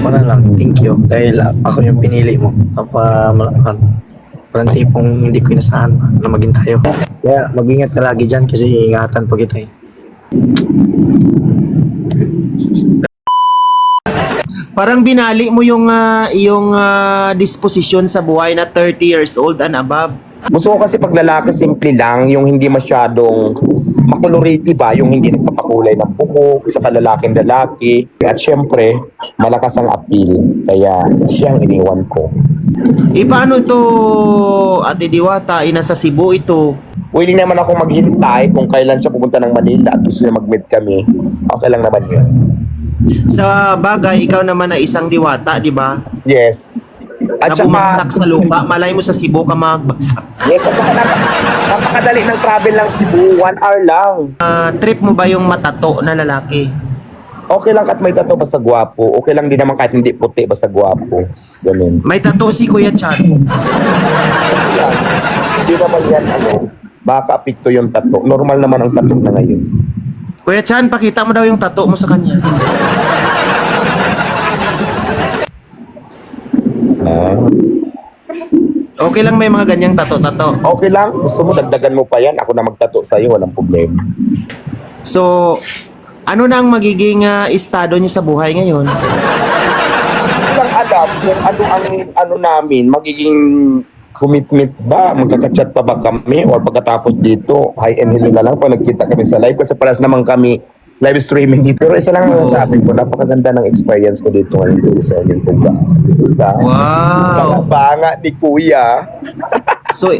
ko na lang, thank you. Dahil ako yung pinili mo. Parang tipong hindi ko inasahan na maging tayo. Kaya mag-ingat ka lagi dyan kasi iingatan pa kita eh. Parang binali mo yung disposisyon sa buhay na 30 years old and above. Gusto ko kasi pag lalaki simple lang, yung hindi masyadong makoloriti ba, yung hindi nagpapakulay ng buhok sa kalalaking lalaki. At syempre, malakas ang appeal. Kaya siyang iniwan ko. Paano ito, Ate Diwata? Nasa Cebu ito. Willing naman ako maghintay kung kailan siya pupunta ng Manila at gusto niya mag-meet kami. Okay lang naman yun. Sa bagay, ikaw naman ay isang diwata, di ba? Yes. At Na bumagsak sa lupa. Malay mo sa Cebu ka magbagsak. Yes, at saka napakadali ng travel lang Cebu, 1 hour lang. Trip mo ba yung matato na lalaki? Okay lang kahit may tato basta gwapo. Okay lang din naman kahit hindi puti basta gwapo. Ganun. May tato si Kuya Chan. Hindi naman yan baka apekto yung tato. Normal naman ang tato na ngayon. Kuya Chan, pakita mo daw yung tato mo sa kanya. Okay lang may mga ganyang tato-tato. Okay lang. Gusto mo dagdagan mo pa yan. Ako na magtato sa'yo. Walang problema. So, ano na ang magiging estado nyo sa buhay ngayon? Hindi lang alam kung ano namin. Magiging commitment ba? Magkakachat pa ba kami? Or pagkatapos dito, hi and hello na lang pag nagkita kami sa live. Kasi paras naman kami live streaming dito. Pero isa lang ang nasabi ko, napakaganda ng experience ko dito ngayon sa inyo. Sa Wow! banga ni Kuya. So,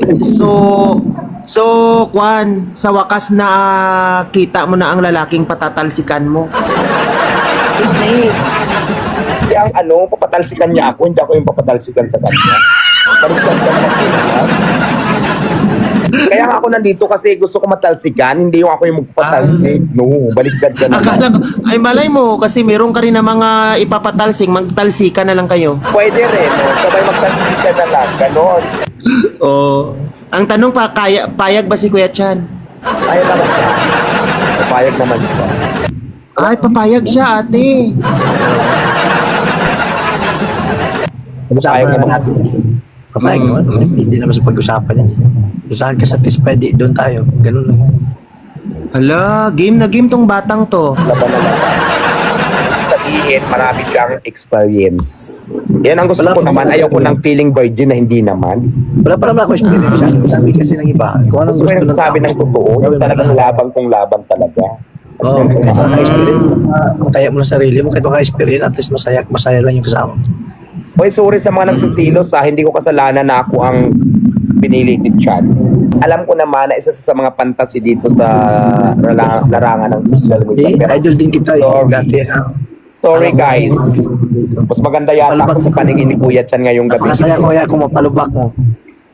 Kwan, sa wakas na kita mo na ang lalaking patatalsikan mo. Hindi. Hindi ang papatalsikan niya ako, hindi ako yung papatalsikan sa kanya. Kaya nga ako nandito kasi gusto ko matalsikan, hindi yung ako yung magpapatalsik. No, baliktad ka na. Akala ko, ay malay mo, kasi meron ka rin na mga ipapatalsik, magtalsikan na lang kayo. Pwede rin, no? Sabay magtalsikan na lang, ganon. Oh. Ang tanong pa, payag ba si Kuya Chan? Payag naman siya. Payag naman siya. Ay, papayag siya, ate. Pag-usapan naman natin. Papayag naman. Hindi naman sa pag-usapan yan. Kung saan ka satisfied, doon tayo. Ganun lang. Hala, game na game tong batang to. Laban na laban. Sabihin, marami siyang experience. Yan ang gusto Wala ko pa naman. naman. Ayaw ko ng feeling virgin na hindi naman. Wala pa naman ako experience. Sabi kasi ng iba, kung anong Gusto ko gusto yung ng sabi tao, ng totoo. Yung gawin mo talagang lang. laban kong laban talaga. Oo, kahit wala ka experience, mataya mo na sarili mo, kahit wala ka experience, at least masaya lang yung kasama. Hoy, sorry sa mga nagsisilos Hindi ko kasalanan na ako ang pinili ni Chan. Alam ko naman na isa sa mga fantasy dito sa larangan ng social media. Pero Idol din kita eh. Sorry. Dati, sorry guys. Mas maganda yata ako sa paningin ni Kuya Chan ngayong gabi. napakasaya ko kaya kung mapalubak mo.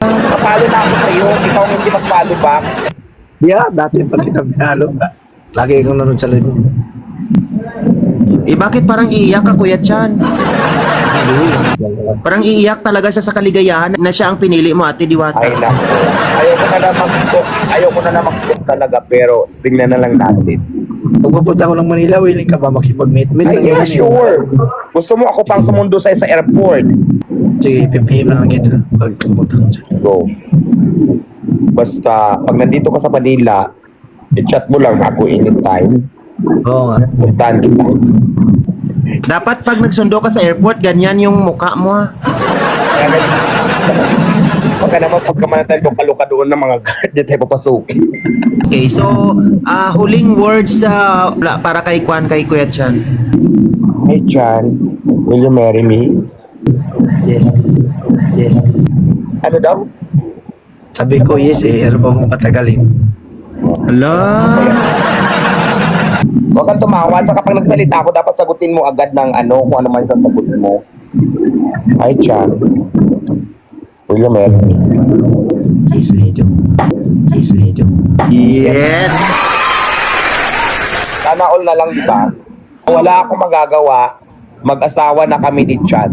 Kapalo na ako sa iyo. Ikaw ang hindi magpalo back. Yeah, dati pag kita pinalo. Lagi kong nanood sa live mo. Bakit parang iiyak ka, Kuya Chan? Parang iiyak talaga siya sa kaligayahan na siya ang pinili mo, Ate Diwata. Ay nako. Ayaw ko na mag-cook talaga pero tingnan na lang natin. Pag pupunta ko ng Manila, willing ka ba makipag-meet? Ay, yeah, sure. Gusto mo ako pang sumundo sa airport? Sige, pipihim na lang kita pag pupunta ko dyan. Go. Basta, pag nandito ka sa Manila, i-chat mo lang ako anytime. Oo nga. Puntahan kita. Dapat pag nagsundo ka sa airport, ganyan yung mukha mo, ha? Pagka naman pagkamanatan yung kaluka doon ng mga guard, di tayo papasukin. Okay, so, huling words para kay Kwan, kay Kuya Chan. Hey Chan, will you marry me? Yes. Yes. Ano daw? Sabi ko, yes eh. Ano ba mong patagalin? Hala. Huwag kang tumawa. Sa kapag nagsalita ako, dapat sagutin mo agad ng kung ano man yung sasagutin mo. Hi Chan, will you marry me? Yes, I do. Yes, I do. Yes. Sana all na lang, di ba? Wala akong magagawa. Mag-asawa na kami ni Chan.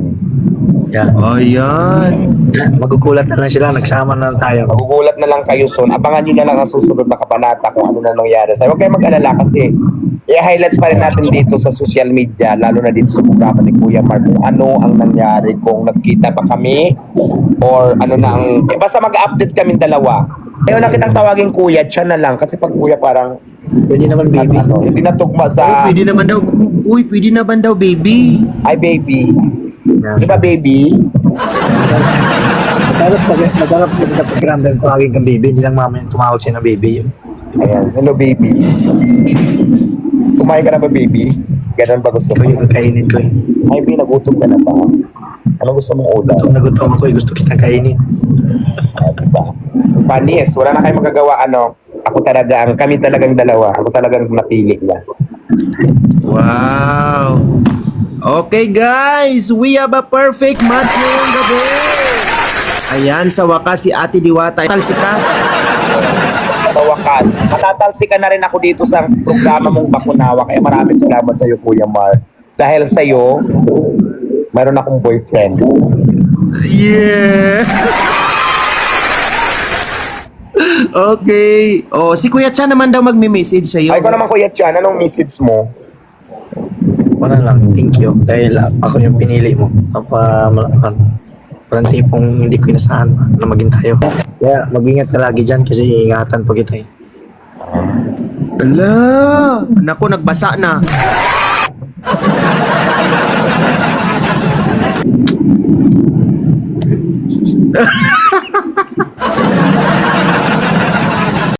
Yeah. Ayan. Magugulat na lang sila. Nagsama na lang tayo. Magugulat na lang kayo soon. Abangan nyo na lang ang susunod na kabanata kung ano na nangyari sa'yo. Huwag kayo mag-alala kasi i-highlights pa rin natin dito sa social media, lalo na dito sa programa ni Kuya Mark, kung ano ang nangyari, kung nagkita ba kami, or ano na ang, basta mag-update kami dalawa. Ayaw na kitang tawagin Kuya, siya na lang, kasi pag Kuya parang, Pwede naman, baby. ano, hindi natugma sa, Pwede naman daw. Uy, pwede naman daw, baby. ay baby, Yeah. di ba baby? Masarap kasi sa program dahil tawagin kang baby, hindi lang mamaya tumawag siya na baby. Ayan, hello baby. Kumain ka na ba baby? Ganun ba gusto Ikaw mo? yung kainin ko eh. Ay, baby, nagutom ka na ba? Ano gusto mong ulam? Gutom na gutom ako eh. Gusto kitang kainin. Ah, diba? Panis, wala na kayong magagawa, ano? Kami talagang dalawa. Ako talagang napili niya. Wow. Okay guys, we have a perfect match ngayong gabi. Ayan, sa wakas si Ate Diwata. Talsika. Sa wakas, matatalsi ka na rin ako dito sa programa mong Bakunawa. Kaya maraming salamat sa iyo, Kuya Mar. Dahil sa iyo, mayroon akong boyfriend. Yeah. Okay. Oh, si Kuya Chan naman daw magme-message sa iyo. Ay, ko naman, Kuya Chan, anong message mo? Wala lang. Thank you. Dahil ako yung pinili mo. Parang tipong hindi ko inasahan na maging tayo. Kaya mag-ingat ka lagi dyan kasi iingatan pa kita eh. Ala, naku, nagbasa na.